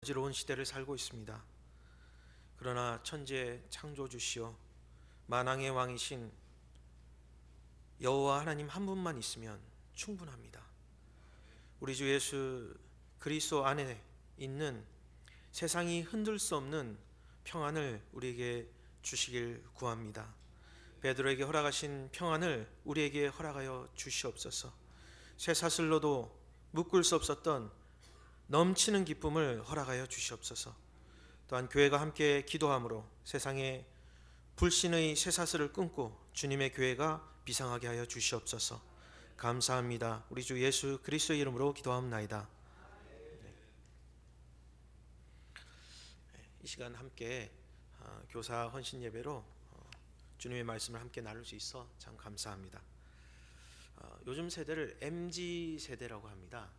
어지러운 시대를 살고 있습니다. 그러나 천지의 창조주시오 만왕의 왕이신 여호와 하나님 한 분만 있으면 충분합니다. 우리 주 예수 그리스도 안에 있는 세상이 흔들 수 없는 평안을 우리에게 주시길 구합니다. 베드로에게 허락하신 평안을 우리에게 허락하여 주시옵소서. 쇠사슬로도 묶을 수 없었던 넘치는 기쁨을 허락하여 주시옵소서. 또한 교회가 함께 기도함으로 세상의 불신의 쇠사슬을 끊고 주님의 교회가 비상하게 하여 주시옵소서. 감사합니다. 우리 주 예수 그리스도의 이름으로 기도합나이다. 이 시간 함께 교사 헌신 예배로 주님의 말씀을 함께 나눌 수 있어 참 감사합니다. 요즘 세대를 MZ 세대라고 합니다.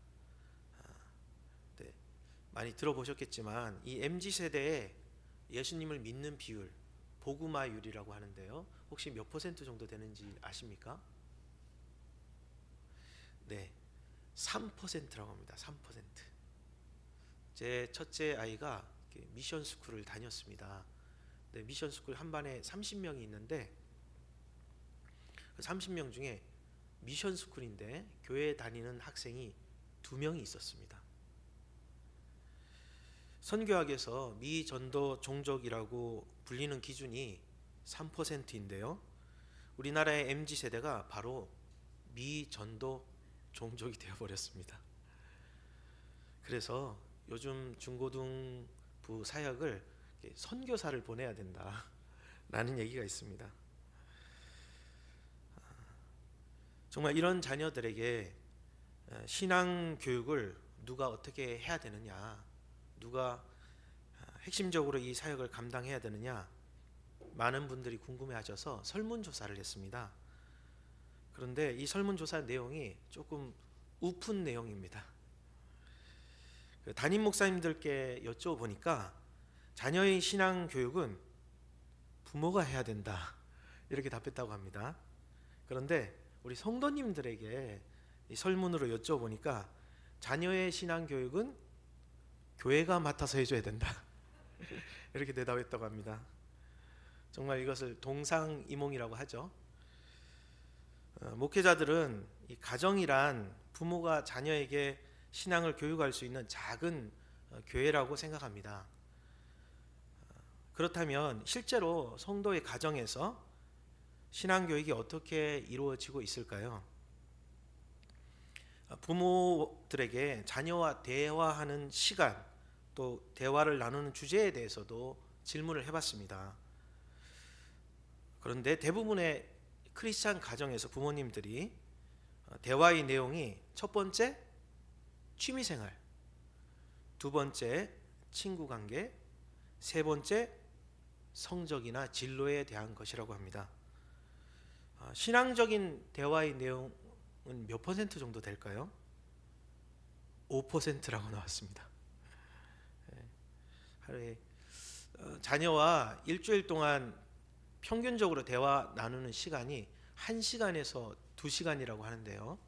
많이 들어보셨겠지만 이 MZ 세대에 예수님을 믿는 비율, 복음화율이라고 하는데요. 혹시 몇 퍼센트 정도 되는지 아십니까? 네, 3%라고 합니다. 3%. 제 첫째 아이가 미션 스쿨을 다녔습니다. 네, 미션 스쿨 한 반에 30명이 있는데 그 30명 중에 미션 스쿨인데 교회 다니는 학생이 2명이 있었습니다. 선교학에서 미전도 종족이라고 불리는 기준이 3%인데요. 우리나라의 MZ세대가 바로 미전도 종족이 되어버렸습니다. 그래서 요즘 중고등부 사역을 선교사를 보내야 된다라는 얘기가 있습니다. 정말 이런 자녀들에게 신앙 교육을 누가 어떻게 해야 되느냐, 누가 핵심적으로 이 사역을 감당해야 되느냐, 많은 분들이 궁금해하셔서 설문조사를 했습니다. 그런데 이 설문조사 내용이 조금 우픈 내용입니다. 담임 목사님들께 여쭤보니까 자녀의 신앙 교육은 부모가 해야 된다 이렇게 답했다고 합니다. 그런데 우리 성도님들에게 이 설문으로 여쭤보니까 자녀의 신앙 교육은 교회가 맡아서 해줘야 된다 이렇게 대답했다고 합니다. 정말 이것을 동상이몽이라고 하죠. 목회자들은 이 가정이란 부모가 자녀에게 신앙을 교육할 수 있는 작은 교회라고 생각합니다. 그렇다면 실제로 성도의 가정에서 신앙 교육이 어떻게 이루어지고 있을까요? 부모들에게 자녀와 대화하는 시간, 또 대화를 나누는 주제에 대해서도 질문을 해봤습니다. 그런데 대부분의 크리스찬 가정에서 부모님들이 대화의 내용이 첫 번째 취미생활, 두 번째 친구관계, 세 번째 성적이나 진로에 대한 것이라고 합니다. 신앙적인 대화의 내용은 몇 퍼센트 정도 될까요? 5%라고 나왔습니다. 하루에 자녀와 일주일 동안 평균적으로 대화 나누는 시간이 1시간에서 2시간이라고 하는데요.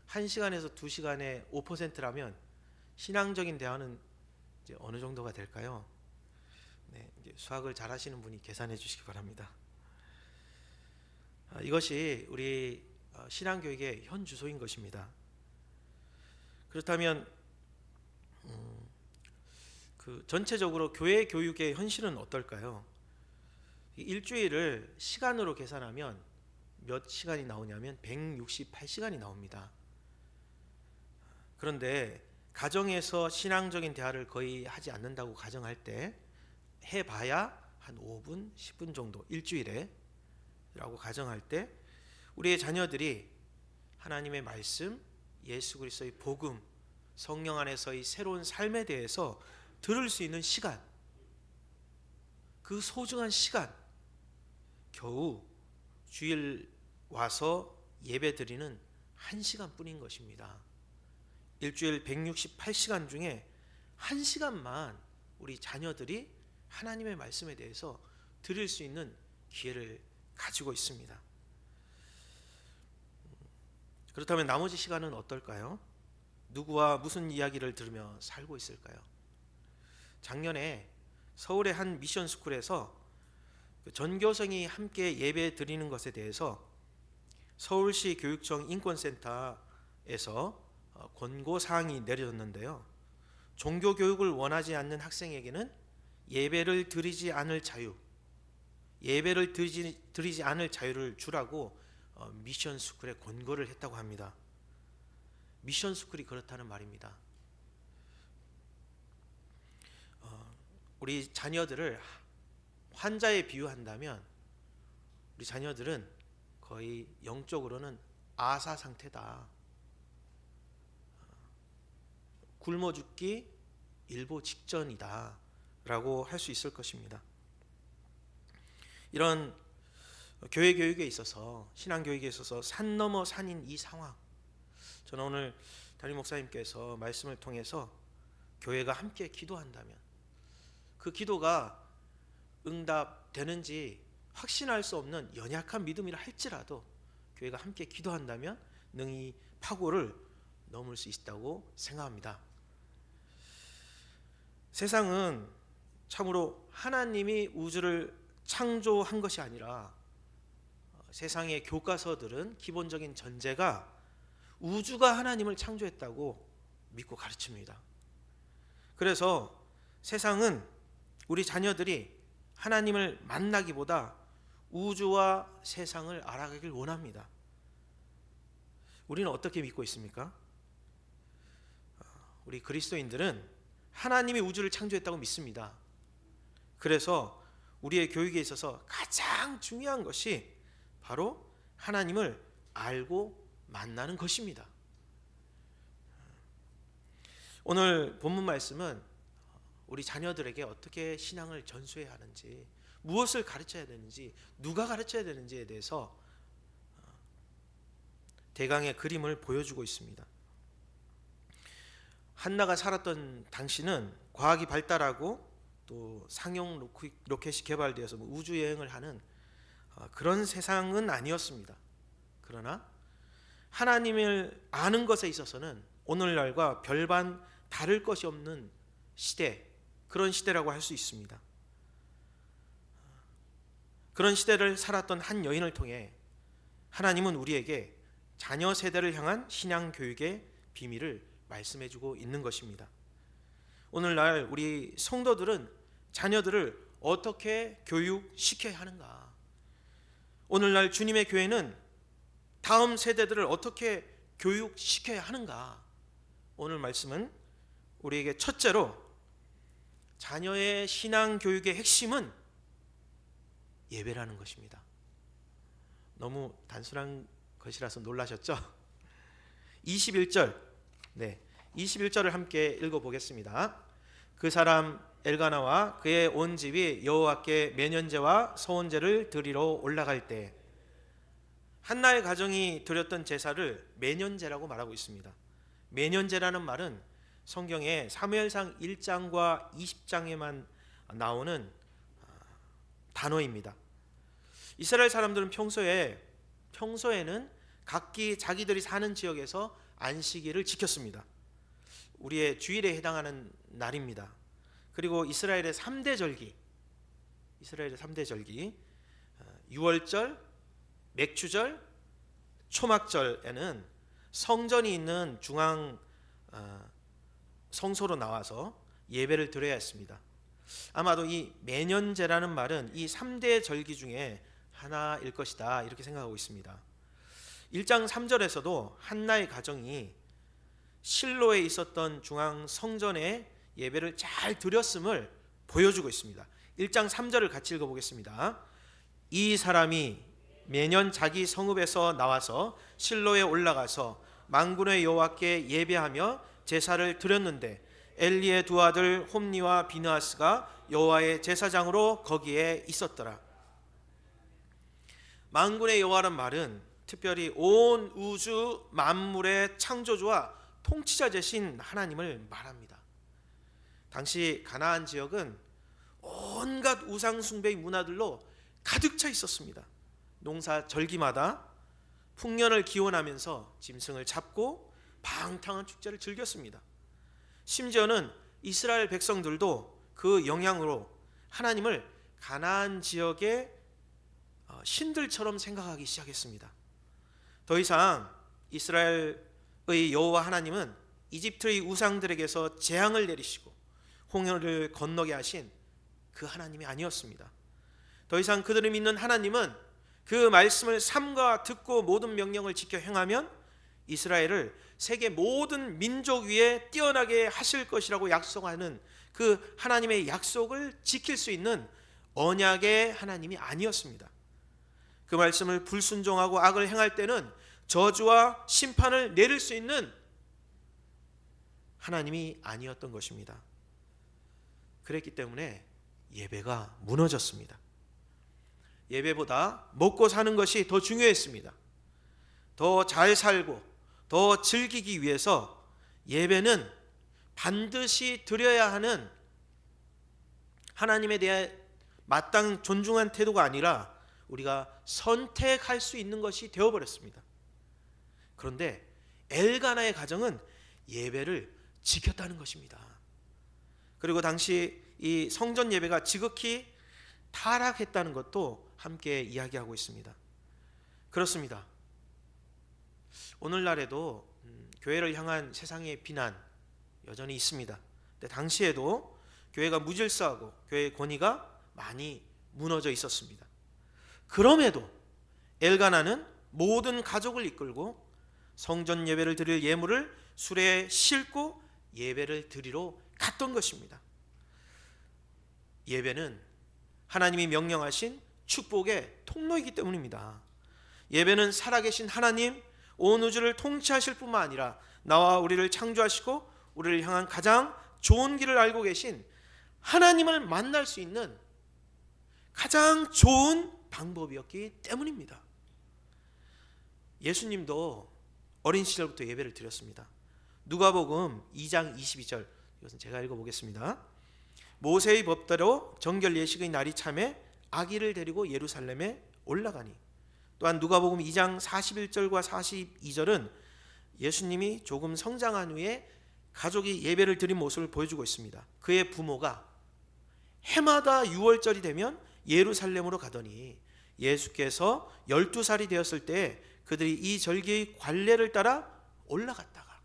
1시간에서 2시간에 5%라면 신앙적인 대화는 이제 어느 정도가 될까요? 네, 이제 수학을 잘 하시는 분이 계산해 주시기 바랍니다. 이것이 우리 신앙교육의 현 주소인 것입니다. 그렇다면 그 전체적으로 교회 교육의 현실은 어떨까요? 일주일을 시간으로 계산하면 몇 시간이 나오냐면 168시간이 나옵니다. 그런데 가정에서 신앙적인 대화를 거의 하지 않는다고 가정할 때 해봐야 한 5분, 10분 정도 일주일에 라고 가정할 때 우리의 자녀들이 하나님의 말씀, 예수 그리스도의 복음, 성령 안에서의 새로운 삶에 대해서 들을 수 있는 시간, 그 소중한 시간, 겨우 주일 와서 예배 드리는 1시간 뿐인 것입니다. 일주일 168시간 중에 1시간만 우리 자녀들이 하나님의 말씀에 대해서 들을 수 있는 기회를 가지고 있습니다. 그렇다면 나머지 시간은 어떨까요? 누구와 무슨 이야기를 들으며 살고 있을까요? 작년에 서울의 한 미션 스쿨에서 전교생이 함께 예배 드리는 것에 대해서 서울시 교육청 인권센터에서 권고 사항이 내려졌는데요. 종교 교육을 원하지 않는 학생에게는 예배를 드리지 않을 자유, 예배를 드리지 않을 자유를 주라고 미션 스쿨에 권고를 했다고 합니다. 미션 스쿨이 그렇다는 말입니다. 우리 자녀들을 환자에 비유한다면 우리 자녀들은 거의 영적으로는 아사 상태다. 굶어 죽기 일보 직전이다 라고 할 수 있을 것입니다. 이런 교회 교육에 있어서, 신앙 교육에 있어서 산 넘어 산인 이 상황, 저는 오늘 담임 목사님께서 말씀을 통해서 교회가 함께 기도한다면 그 기도가 응답되는지 확신할 수 없는 연약한 믿음이라 할지라도 교회가 함께 기도한다면 능히 파고를 넘을 수 있다고 생각합니다. 세상은 참으로 하나님이 우주를 창조한 것이 아니라 세상의 교과서들은 기본적인 전제가 우주가 하나님을 창조했다고 믿고 가르칩니다. 그래서 세상은 우리 자녀들이 하나님을 만나기보다 우주와 세상을 알아가길 원합니다. 우리는 어떻게 믿고 있습니까? 우리 그리스도인들은 하나님이 우주를 창조했다고 믿습니다. 그래서 우리의 교육에 있어서 가장 중요한 것이 바로 하나님을 알고 만나는 것입니다. 오늘 본문 말씀은 우리 자녀들에게 어떻게 신앙을 전수해야 하는지, 무엇을 가르쳐야 되는지, 누가 가르쳐야 되는지에 대해서 대강의 그림을 보여주고 있습니다. 한나가 살았던 당시는 과학이 발달하고 또 상용 로켓이 개발되어서 우주 여행을 하는 그런 세상은 아니었습니다. 그러나 하나님을 아는 것에 있어서는 오늘날과 별반 다를 것이 없는 시대, 그런 시대라고 할 수 있습니다. 그런 시대를 살았던 한 여인을 통해 하나님은 우리에게 자녀 세대를 향한 신앙 교육의 비밀을 말씀해주고 있는 것입니다. 오늘날 우리 성도들은 자녀들을 어떻게 교육시켜야 하는가? 오늘날 주님의 교회는 다음 세대들을 어떻게 교육시켜야 하는가? 오늘 말씀은 우리에게 첫째로 자녀의 신앙 교육의 핵심은 예배라는 것입니다. 너무 단순한 것이라서 놀라셨죠? 21절, 21절을 함께 읽어보겠습니다. 그 사람 엘가나와 그의 온 집이 여호와께 매년제와 서원제를 드리러 올라갈 때, 한나의 가정이 드렸던 제사를 매년제라고 말하고 있습니다. 매년제라는 말은 성경에 사무엘상 1장과 20장에만 나오는 단어입니다. 이스라엘 사람들은 평소에는 각기 자기들이 사는 지역에서 안식일을 지켰습니다. 우리의 주일에 해당하는 날입니다. 그리고 이스라엘의 3대 절기, 유월절, 맥추절, 초막절에는 성전이 있는 중앙 성소로 나와서 예배를 드려야 했습니다. 아마도 이 매년제라는 말은 이 3대 절기 중에 하나일 것이다, 이렇게 생각하고 있습니다. 1장 3절에서도 한나의 가정이 실로에 있었던 중앙 성전에 예배를 잘 드렸음을 보여주고 있습니다. 1장 3절을 같이 읽어보겠습니다. 이 사람이 매년 자기 성읍에서 나와서 실로에 올라가서 만군의 여호와께 예배하며 제사를 드렸는데 엘리의 두 아들 홈니와 비느하스가 여호와의 제사장으로 거기에 있었더라. 만군의 여호와란 말은 특별히 온 우주 만물의 창조주와 통치자 되신 하나님을 말합니다. 당시 가나안 지역은 온갖 우상 숭배의 문화들로 가득 차 있었습니다. 농사 절기마다 풍년을 기원하면서 짐승을 잡고 방탕한 축제를 즐겼습니다. 심지어는 이스라엘 백성들도 그 영향으로 하나님을 가나안 지역의 신들처럼 생각하기 시작했습니다. 더 이상 이스라엘의 여호와 하나님은 이집트의 우상들에게서 재앙을 내리시고 홍해를 건너게 하신 그 하나님이 아니었습니다. 더 이상 그들이 믿는 하나님은 그 말씀을 삼가 듣고 모든 명령을 지켜 행하면 이스라엘을 세계 모든 민족 위에 뛰어나게 하실 것이라고 약속하는 그 하나님의 약속을 지킬 수 있는 언약의 하나님이 아니었습니다. 그 말씀을 불순종하고 악을 행할 때는 저주와 심판을 내릴 수 있는 하나님이 아니었던 것입니다. 그랬기 때문에 예배가 무너졌습니다. 예배보다 먹고 사는 것이 더 중요했습니다. 더 잘 살고 더 즐기기 위해서 예배는 반드시 드려야 하는 하나님에 대해 마땅 존중한 태도가 아니라 우리가 선택할 수 있는 것이 되어버렸습니다. 그런데 엘가나의 가정은 예배를 지켰다는 것입니다. 그리고 당시 이 성전 예배가 지극히 타락했다는 것도 함께 이야기하고 있습니다. 그렇습니다. 오늘날에도 교회를 향한 세상의 비난 여전히 있습니다. 근데 당시에도 교회가 무질서하고 교회의 권위가 많이 무너져 있었습니다. 그럼에도 엘가나는 모든 가족을 이끌고 성전 예배를 드릴 예물을 수레에 싣고 예배를 드리러 갔던 것입니다. 예배는 하나님이 명령하신 축복의 통로이기 때문입니다. 예배는 살아계신 하나님, 온 우주를 통치하실 뿐만 아니라 나와 우리를 창조하시고 우리를 향한 가장 좋은 길을 알고 계신 하나님을 만날 수 있는 가장 좋은 방법이었기 때문입니다. 예수님도 어린 시절부터 예배를 드렸습니다. 누가복음 2장 22절, 이것은 제가 읽어보겠습니다. 모세의 법대로 정결 예식의 날이 참에 아기를 데리고 예루살렘에 올라가니. 또한 누가복음 2장 41절과 42절은 예수님이 조금 성장한 후에 가족이 예배를 드린 모습을 보여주고 있습니다. 그의 부모가 해마다 6월절이 되면 예루살렘으로 가더니 예수께서 12살이 되었을 때 그들이 이 절기의 관례를 따라 올라갔다가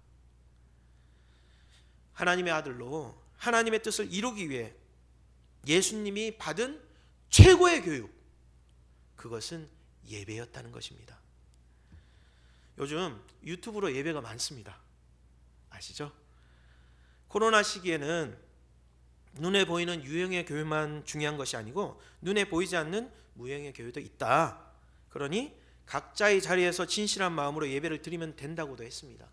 하나님의 아들로 하나님의 뜻을 이루기 위해 예수님이 받은 최고의 교육, 그것은 예배였다는 것입니다. 요즘 유튜브로 예배가 많습니다. 아시죠? 코로나 시기에는 눈에 보이는 유형의 교회만 중요한 것이 아니고 눈에 보이지 않는 무형의 교회도 있다. 그러니 각자의 자리에서 진실한 마음으로 예배를 드리면 된다고도 했습니다.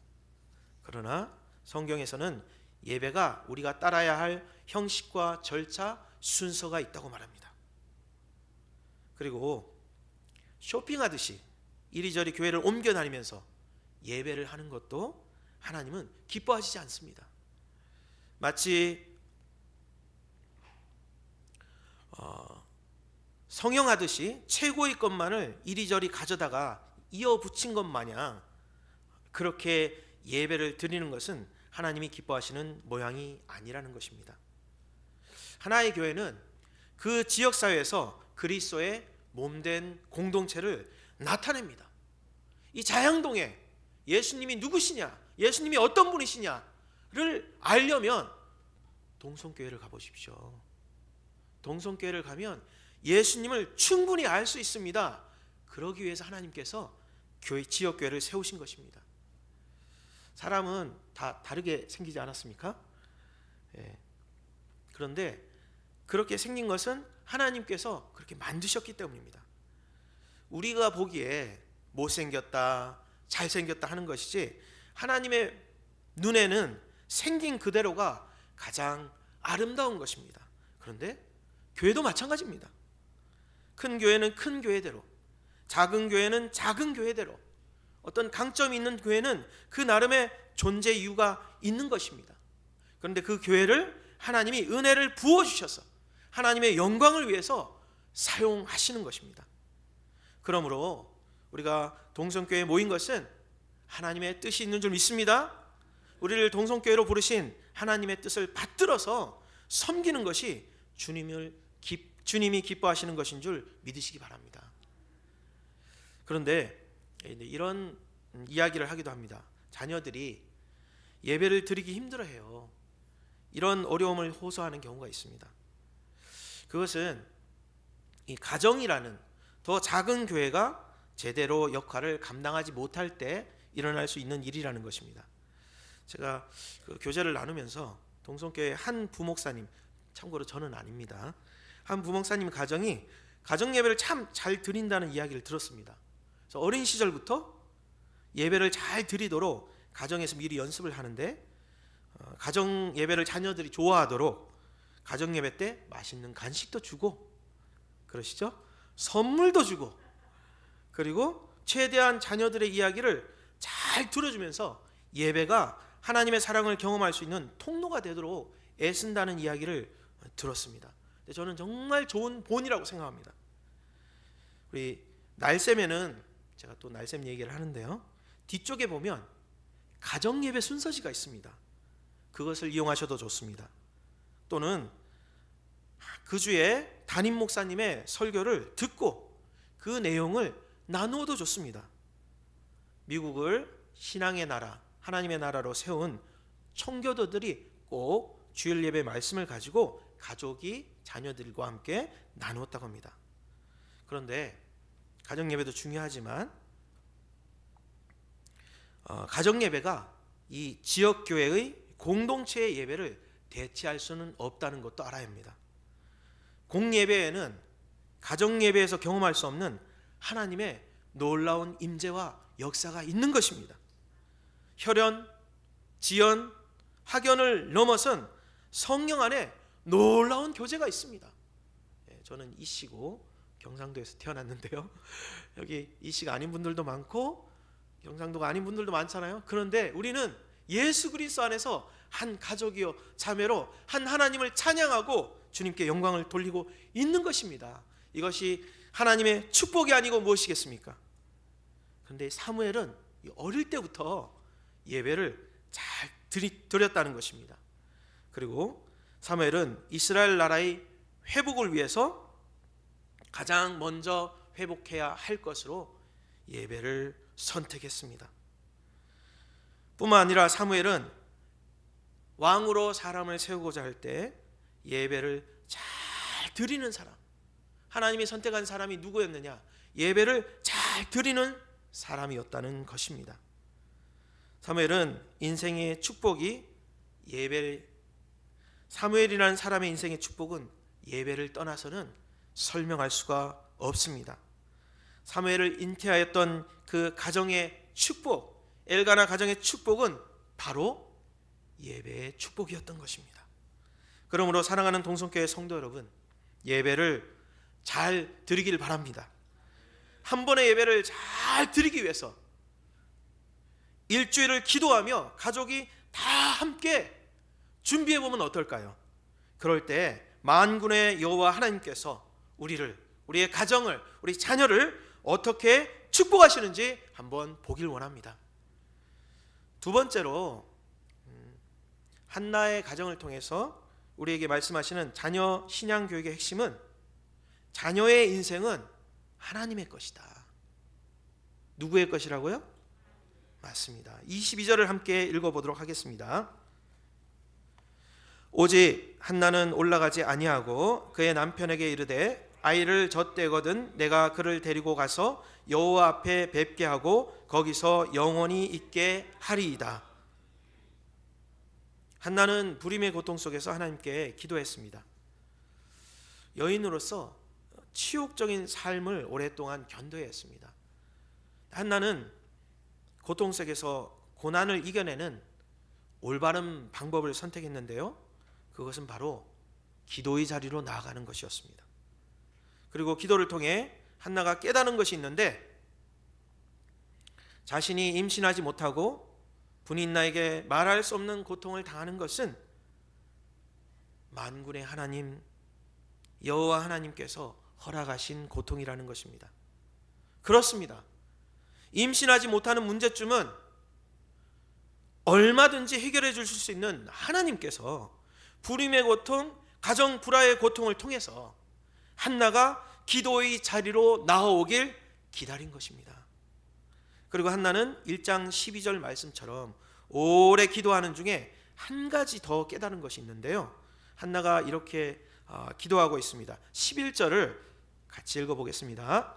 그러나 성경에서는 예배가 우리가 따라야 할 형식과 절차, 순서가 있다고 말합니다. 그리고 쇼핑하듯이 이리저리 교회를 옮겨 다니면서 예배를 하는 것도 하나님은 기뻐하시지 않습니다. 마치 성형하듯이 최고의 것만을 이리저리 가져다가 이어붙인 것 마냥 그렇게 예배를 드리는 것은 하나님이 기뻐하시는 모양이 아니라는 것입니다. 하나의 교회는 그 지역사회에서 그리스도의 몸된 공동체를 나타냅니다. 이 자양동에 예수님이 누구시냐, 예수님이 어떤 분이시냐를 알려면 동성교회를 가보십시오. 동성교회를 가면 예수님을 충분히 알 수 있습니다. 그러기 위해서 하나님께서 지역교회를 세우신 것입니다. 사람은 다 다르게 생기지 않았습니까? 그런데 그렇게 생긴 것은 하나님께서 그렇게 만드셨기 때문입니다. 우리가 보기에 못생겼다, 잘생겼다 하는 것이지 하나님의 눈에는 생긴 그대로가 가장 아름다운 것입니다. 그런데 교회도 마찬가지입니다. 큰 교회는 큰 교회대로, 작은 교회는 작은 교회대로, 어떤 강점이 있는 교회는 그 나름의 존재 이유가 있는 것입니다. 그런데 그 교회를 하나님이 은혜를 부어주셔서 하나님의 영광을 위해서 사용하시는 것입니다. 그러므로 우리가 동성교회에 모인 것은 하나님의 뜻이 있는 줄 믿습니다. 우리를 동성교회로 부르신 하나님의 뜻을 받들어서 섬기는 것이 주님이 기뻐하시는 것인 줄 믿으시기 바랍니다. 그런데 이런 이야기를 하기도 합니다. 자녀들이 예배를 드리기 힘들어해요. 이런 어려움을 호소하는 경우가 있습니다. 그것은 이 가정이라는 더 작은 교회가 제대로 역할을 감당하지 못할 때 일어날 수 있는 일이라는 것입니다. 제가 그 교제를 나누면서 동성교회 한 부목사님, 참고로 저는 아닙니다, 한 부목사님 가정이 가정 예배를 참 잘 드린다는 이야기를 들었습니다. 그래서 어린 시절부터 예배를 잘 드리도록 가정에서 미리 연습을 하는데, 가정 예배를 자녀들이 좋아하도록 가정 예배 때 맛있는 간식도 주고, 그러시죠? 선물도 주고, 그리고 최대한 자녀들의 이야기를 잘 들어주면서 예배가 하나님의 사랑을 경험할 수 있는 통로가 되도록 애쓴다는 이야기를 들었습니다. 근데 저는 정말 좋은 본이라고 생각합니다. 우리 날샘에는, 제가 또 날샘 얘기를 하는데요, 뒤쪽에 보면 가정 예배 순서지가 있습니다. 그것을 이용하셔도 좋습니다. 또는 그 주에 담임 목사님의 설교를 듣고 그 내용을 나누어도 좋습니다. 미국을 신앙의 나라, 하나님의 나라로 세운 청교도들이 꼭 주일 예배 말씀을 가지고 가족이 자녀들과 함께 나누었다고 합니다. 그런데 가정 예배도 중요하지만 가정 예배가 이 지역 교회의 공동체의 예배를 대체할 수는 없다는 것도 알아야 합니다. 공예배에는 가정 예배에서 경험할 수 없는 하나님의 놀라운 임재와 역사가 있는 것입니다. 혈연, 지연, 학연을 넘어선 성령 안에 놀라운 교제가 있습니다. 저는 이씨고 경상도에서 태어났는데요, 여기 이씨가 아닌 분들도 많고 경상도가 아닌 분들도 많잖아요. 그런데 우리는 예수 그리스도 안에서 한 가족이요 자매로 한 하나님을 찬양하고 주님께 영광을 돌리고 있는 것입니다. 이것이 하나님의 축복이 아니고 무엇이겠습니까? 그런데 사무엘은 어릴 때부터 예배를 잘 드렸다는 것입니다. 그리고 사무엘은 이스라엘 나라의 회복을 위해서 가장 먼저 회복해야 할 것으로 예배를 선택했습니다. 뿐만 아니라 사무엘은 왕으로 사람을 세우고자 할 때 예배를 잘 드리는 사람, 하나님이 선택한 사람이 누구였느냐? 예배를 잘 드리는 사람이었다는 것입니다. 사무엘은 인생의 축복이 사무엘이라는 사람의 인생의 축복은 예배를 떠나서는 설명할 수가 없습니다. 사무엘을 잉태하였던 그 가정의 축복, 엘가나 가정의 축복은 바로 예배의 축복이었던 것입니다. 그러므로 사랑하는 동성교회 성도 여러분, 예배를 잘 드리길 바랍니다. 한 번의 예배를 잘 드리기 위해서 일주일을 기도하며 가족이 다 함께 준비해 보면 어떨까요? 그럴 때 만군의 여호와 하나님께서 우리의 가정을, 우리 자녀를 어떻게 축복하시는지 한번 보길 원합니다. 두 번째로, 한나의 가정을 통해서 우리에게 말씀하시는 자녀 신앙 교육의 핵심은 자녀의 인생은 하나님의 것이다. 누구의 것이라고요? 맞습니다. 22절을 함께 읽어보도록 하겠습니다. 오직 한나는 올라가지 아니하고 그의 남편에게 이르되 아이를 젖대거든 내가 그를 데리고 가서 여호와 앞에 뵙게 하고 거기서 영원히 있게 하리이다. 한나는 불임의 고통 속에서 하나님께 기도했습니다. 여인으로서 치욕적인 삶을 오랫동안 견뎌야 했습니다. 한나는 고통 속에서 고난을 이겨내는 올바른 방법을 선택했는데요, 그것은 바로 기도의 자리로 나아가는 것이었습니다. 그리고 기도를 통해 한나가 깨달은 것이 있는데, 자신이 임신하지 못하고 분인나에게 말할 수 없는 고통을 당하는 것은 만군의 하나님 여호와 하나님께서 허락하신 고통이라는 것입니다. 그렇습니다. 임신하지 못하는 문제점은 얼마든지 해결해 주실 수 있는 하나님께서 불임의 고통, 가정 불화의 고통을 통해서 한나가 기도의 자리로 나아오길 기다린 것입니다. 그리고 한나는 1장 12절 말씀처럼 오래 기도하는 중에 한 가지 더 깨달은 것이 있는데요. 한나가 이렇게 기도하고 있습니다. 11절을 같이 읽어보겠습니다.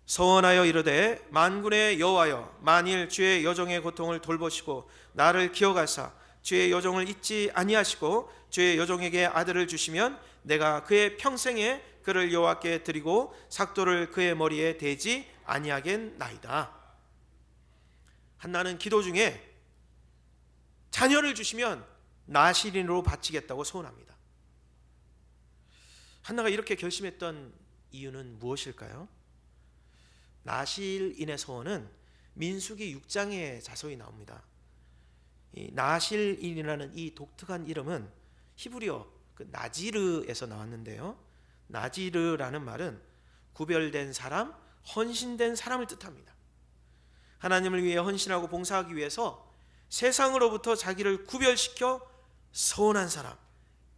서원하여 이르되 만군의 여호와여, 만일 주의 여종의 고통을 돌보시고 나를 기억하사 주의 여종을 잊지 아니하시고 주의 여종에게 아들을 주시면 내가 그의 평생에 그를 여호와께 드리고 삭도를 그의 머리에 대지 아니하겠나이다. 한나는 기도 중에 자녀를 주시면 나실인으로 바치겠다고 소원합니다. 한나가 이렇게 결심했던 이유는 무엇일까요? 나실인의 소원은 민수기 6장에 자세히 나옵니다. 이 나실인이라는 이 독특한 이름은 히브리어 나지르에서 나왔는데요. 나지르라는 말은 구별된 사람, 헌신된 사람을 뜻합니다. 하나님을 위해 헌신하고 봉사하기 위해서 세상으로부터 자기를 구별시켜 서원한 사람,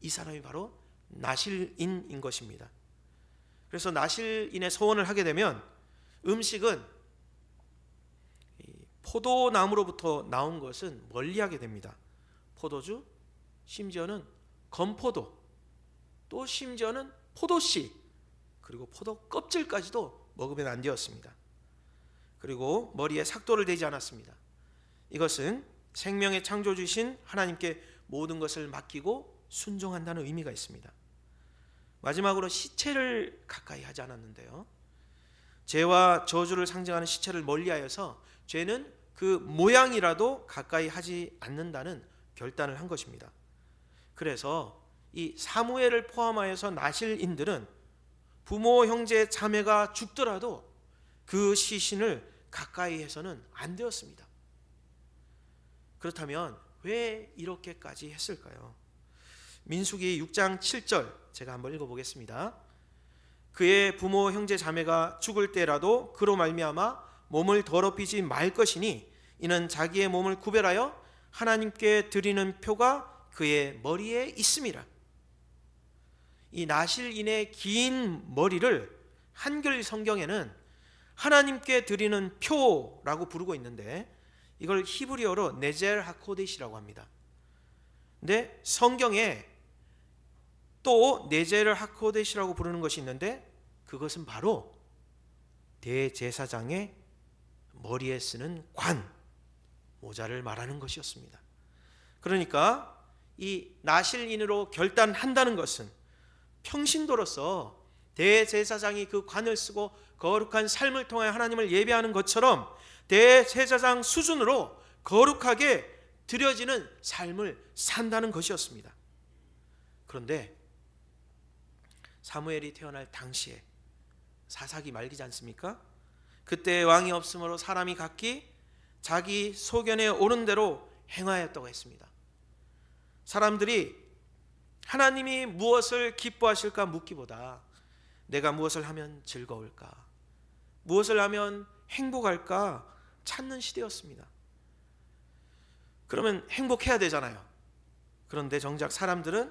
이 사람이 바로 나실인인 것입니다. 그래서 나실인의 서원을 하게 되면 음식은 포도나무로부터 나온 것은 멀리하게 됩니다. 포도주, 심지어는 건포도, 또 심지어는 포도씨, 그리고 포도 껍질까지도 먹으면 안 되었습니다. 그리고 머리에 삭도를 대지 않았습니다. 이것은 생명의 창조주신 하나님께 모든 것을 맡기고 순종한다는 의미가 있습니다. 마지막으로 시체를 가까이 하지 않았는데요. 죄와 저주를 상징하는 시체를 멀리하여서 죄는 그 모양이라도 가까이 하지 않는다는 결단을 한 것입니다. 그래서 이 사무엘을 포함하여서 나실인들은 부모, 형제, 자매가 죽더라도 그 시신을 가까이 해서는 안 되었습니다. 그렇다면 왜 이렇게까지 했을까요? 민수기 6장 7절 제가 한번 읽어보겠습니다. 그의 부모, 형제, 자매가 죽을 때라도 그로 말미암아 몸을 더럽히지 말 것이니 이는 자기의 몸을 구별하여 하나님께 드리는 표가 그의 머리에 있음이라. 이 나실인의 긴 머리를 한글 성경에는 하나님께 드리는 표라고 부르고 있는데 이걸 히브리어로 네젤 하코데시라고 합니다. 근데 성경에 또 네젤 하코데시라고 부르는 것이 있는데 그것은 바로 대제사장의 머리에 쓰는 관, 모자를 말하는 것이었습니다. 그러니까 이 나실인으로 결단한다는 것은 평신도로서 대제사장이 그 관을 쓰고 거룩한 삶을 통해 하나님을 예배하는 것처럼 대제사장 수준으로 거룩하게 드려지는 삶을 산다는 것이었습니다. 그런데 사무엘이 태어날 당시에 사사기 말기지 않습니까? 그때 왕이 없으므로 사람이 각기 자기 소견에 오른 대로 행하였다고 했습니다. 사람들이 하나님이 무엇을 기뻐하실까 묻기보다 내가 무엇을 하면 즐거울까, 무엇을 하면 행복할까 찾는 시대였습니다. 그러면 행복해야 되잖아요. 그런데 정작 사람들은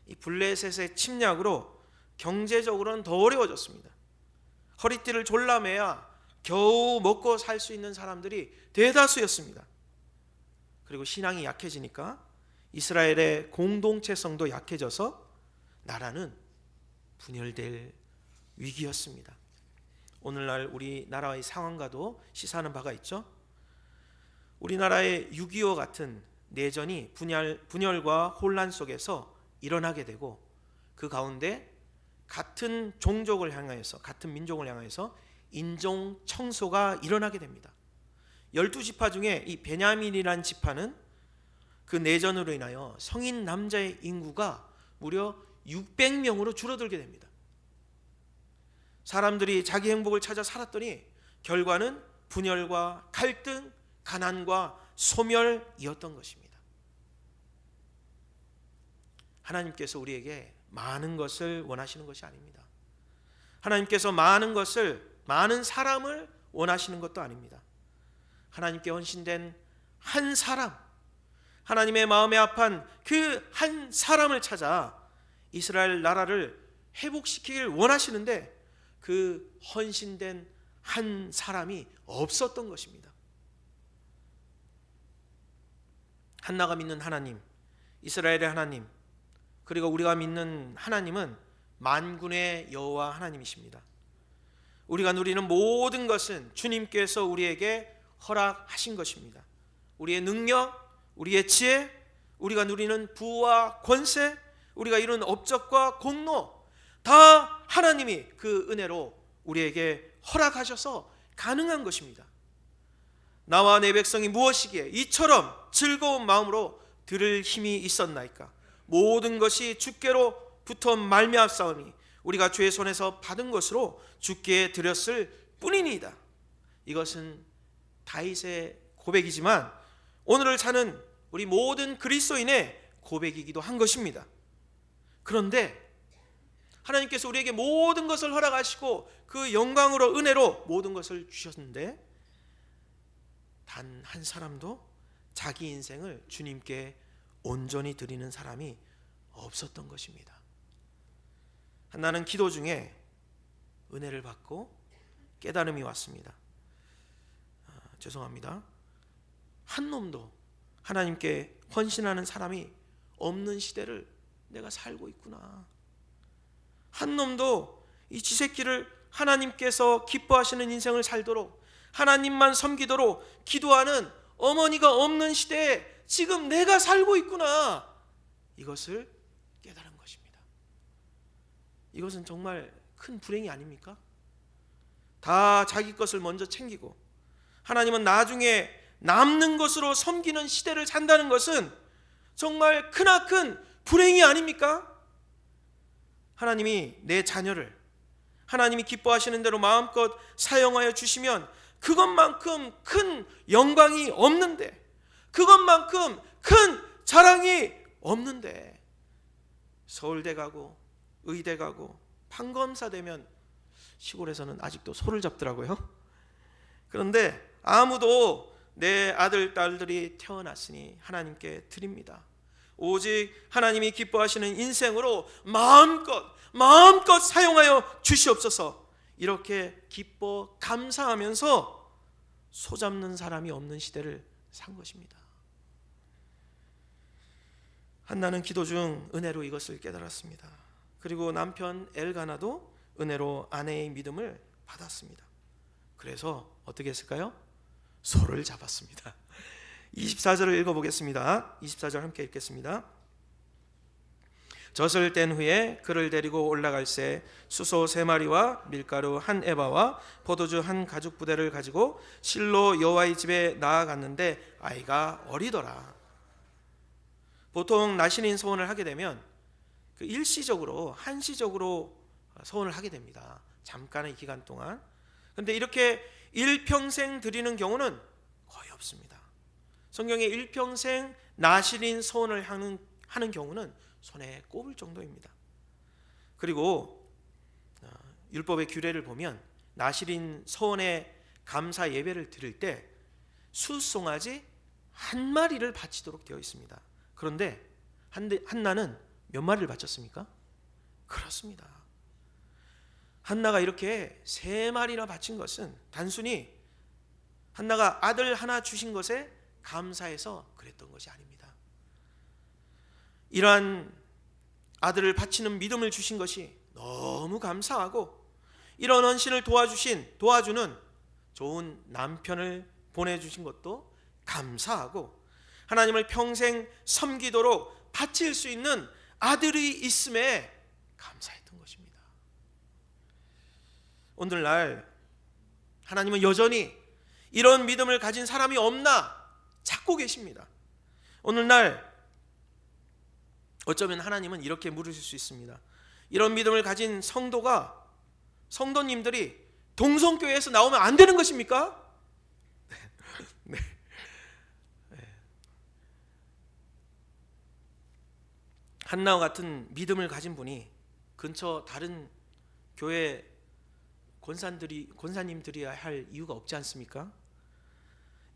이 블레셋의 침략으로 경제적으로는 더 어려워졌습니다. 허리띠를 졸라매야 겨우 먹고 살 수 있는 사람들이 대다수였습니다. 그리고 신앙이 약해지니까 이스라엘의 공동체성도 약해져서 나라는 분열될 위기였습니다. 오늘날 우리나라의 상황과도 시사하는 바가 있죠. 우리나라의 6.25 같은 내전이 분열과 혼란 속에서 일어나게 되고 그 가운데 같은 종족을 향하여서, 같은 민족을 향하여서 인종 청소가 일어나게 됩니다. 12지파 중에 이 베냐민이라는 지파는 그 내전으로 인하여 성인 남자의 인구가 무려 600명으로 줄어들게 됩니다. 사람들이 자기 행복을 찾아 살았더니 결과는 분열과 갈등, 가난과 소멸이었던 것입니다. 하나님께서 우리에게 많은 것을 원하시는 것이 아닙니다. 하나님께서 많은 사람을 원하시는 것도 아닙니다. 하나님께 헌신된 한 사람, 하나님의 마음에 합한 그 한 사람을 찾아 이스라엘 나라를 회복시키길 원하시는데 그 헌신된 한 사람이 없었던 것입니다. 한나가 믿는 하나님, 이스라엘의 하나님, 그리고 우리가 믿는 하나님은 만군의 여호와 하나님이십니다. 우리가 누리는 모든 것은 주님께서 우리에게 허락하신 것입니다. 우리의 능력, 우리의 지혜, 우리가 누리는 부와 권세, 우리가 이루는 업적과 공로, 다 하나님이 그 은혜로 우리에게 허락하셔서 가능한 것입니다. 나와 내 백성이 무엇이기에 이처럼 즐거운 마음으로 들을 힘이 있었나이까. 모든 것이 주께로부터 말미암사오니 우리가 주의 손에서 받은 것으로 주께 드렸을 뿐이니이다. 이것은 다윗의 고백이지만 오늘을 사는 우리 모든 그리스도인의 고백이기도 한 것입니다. 그런데 하나님께서 우리에게 모든 것을 허락하시고 그 영광으로 은혜로 모든 것을 주셨는데 단 한 사람도 자기 인생을 주님께 온전히 드리는 사람이 없었던 것입니다. 한나는 기도 중에 은혜를 받고 깨달음이 왔습니다. 죄송합니다. 한 놈도 하나님께 헌신하는 사람이 없는 시대를 내가 살고 있구나. 한 놈도 이 지새끼를 하나님께서 기뻐하시는 인생을 살도록 하나님만 섬기도록 기도하는 어머니가 없는 시대에 지금 내가 살고 있구나. 이것을 깨달은 것입니다. 이것은 정말 큰 불행이 아닙니까? 다 자기 것을 먼저 챙기고 하나님은 나중에 남는 것으로 섬기는 시대를 산다는 것은 정말 크나큰 불행이 아닙니까? 하나님이 내 자녀를 하나님이 기뻐하시는 대로 마음껏 사용하여 주시면 그것만큼 큰 영광이 없는데, 그것만큼 큰 자랑이 없는데, 서울대 가고 의대 가고 판검사 되면 시골에서는 아직도 소를 잡더라고요. 그런데 아무도 내 아들 딸들이 태어났으니 하나님께 드립니다. 오직 하나님이 기뻐하시는 인생으로 마음껏 사용하여 주시옵소서. 이렇게 기뻐 감사하면서 소잡는 사람이 없는 시대를 산 것입니다. 한나는 기도 중 은혜로 이것을 깨달았습니다. 그리고 남편 엘가나도 은혜로 아내의 믿음을 받았습니다. 그래서 어떻게 했을까요? 소를 잡았습니다. 24절을 읽어보겠습니다. 24절 함께 읽겠습니다. 젖을 뗀 후에 그를 데리고 올라갈새 수소 3마리와 밀가루 1에바와 포도주 1가죽 부대를 가지고 실로 여호와의 집에 나아갔는데 아이가 어리더라. 보통 나신인 소원을 하게 되면 그 일시적으로 한시적으로 소원을 하게 됩니다. 잠깐의 기간 동안. 그런데 이렇게 일평생 드리는 경우는 거의 없습니다. 성경에 일평생 나신인 소원을 하는 경우는 손에 꼽을 정도입니다. 그리고 율법의 규례를 보면 나실인 소원의 감사 예배를 드릴 때 수송아지 1마리를 바치도록 되어 있습니다. 그런데 한나는 몇 마리를 바쳤습니까? 그렇습니다. 한나가 이렇게 3마리나 바친 것은 단순히 한나가 아들 하나 주신 것에 감사해서 그랬던 것이 아닙니다. 이러한 아들을 바치는 믿음을 주신 것이 너무 감사하고 이런 헌신을 도와주는 좋은 남편을 보내주신 것도 감사하고 하나님을 평생 섬기도록 바칠 수 있는 아들이 있음에 감사했던 것입니다. 오늘날 하나님은 여전히 이런 믿음을 가진 사람이 없나 찾고 계십니다. 오늘날 어쩌면 하나님은 이렇게 물으실 수 있습니다. 이런 믿음을 가진 성도님들이 동성교회에서 나오면 안 되는 것입니까? 네. 한나와 같은 믿음을 가진 분이 근처 다른 교회 권사님들이야 할 이유가 없지 않습니까?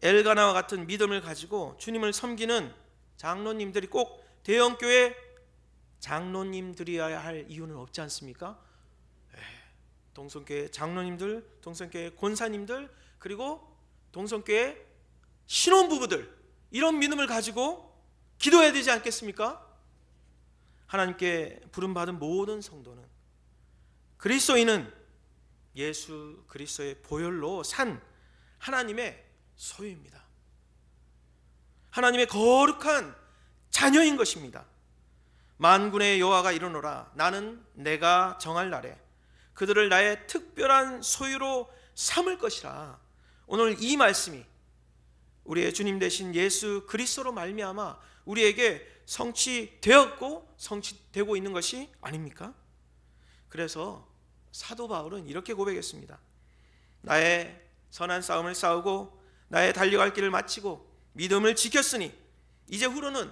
엘가나와 같은 믿음을 가지고 주님을 섬기는 장로님들이 꼭 대형교회 장로님들이어야 할 이유는 없지 않습니까? 동성교회 장로님들, 동성교회 권사님들, 그리고 동성교회 신혼부부들, 이런 믿음을 가지고 기도해야 되지 않겠습니까? 하나님께 부름받은 모든 성도는, 그리스도인은 예수 그리스도의 보혈로 산 하나님의 소유입니다. 하나님의 거룩한 자녀인 것입니다. 만군의 여호와가 이르노라, 나는 내가 정할 날에 그들을 나의 특별한 소유로 삼을 것이라. 오늘 이 말씀이 우리의 주님 되신 예수 그리스도로 말미암아 우리에게 성취되었고 성취되고 있는 것이 아닙니까? 그래서 사도 바울은 이렇게 고백했습니다. 나의 선한 싸움을 싸우고 나의 달려갈 길을 마치고 믿음을 지켰으니 이제 후로는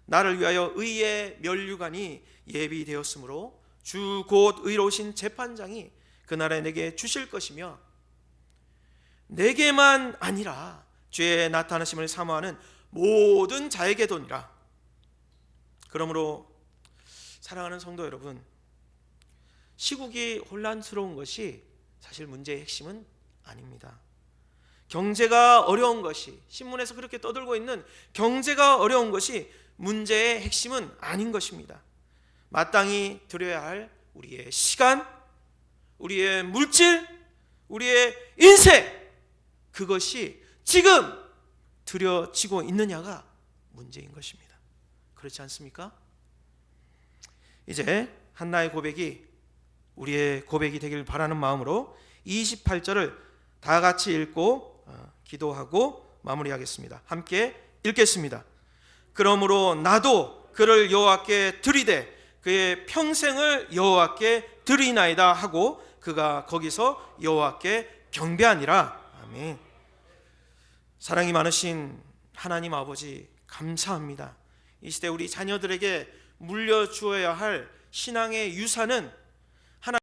나를 위하여 의의 면류관이 예비되었으므로 주 곧 의로우신 재판장이 그날에 내게 주실 것이며 내게만 아니라 죄의 나타나심을 사모하는 모든 자에게도니라. 그러므로 사랑하는 성도 여러분, 시국이 혼란스러운 것이 사실 문제의 핵심은 아닙니다. 경제가 어려운 것이, 신문에서 그렇게 떠들고 있는 경제가 어려운 것이 문제의 핵심은 아닌 것입니다. 마땅히 드려야 할 우리의 시간, 우리의 물질, 우리의 인생, 그것이 지금 드려지고 있느냐가 문제인 것입니다. 그렇지 않습니까? 이제 한나의 고백이 우리의 고백이 되길 바라는 마음으로 28절을 다 같이 읽고 기도하고 마무리하겠습니다. 함께 읽겠습니다. 그러므로 나도 그를 여호와께 드리되 그의 평생을 여호와께 드리나이다 하고 그가 거기서 여호와께 경배하니라. 아멘. 사랑이 많으신 하나님 아버지, 감사합니다. 이 시대 우리 자녀들에게 물려주어야 할 신앙의 유산은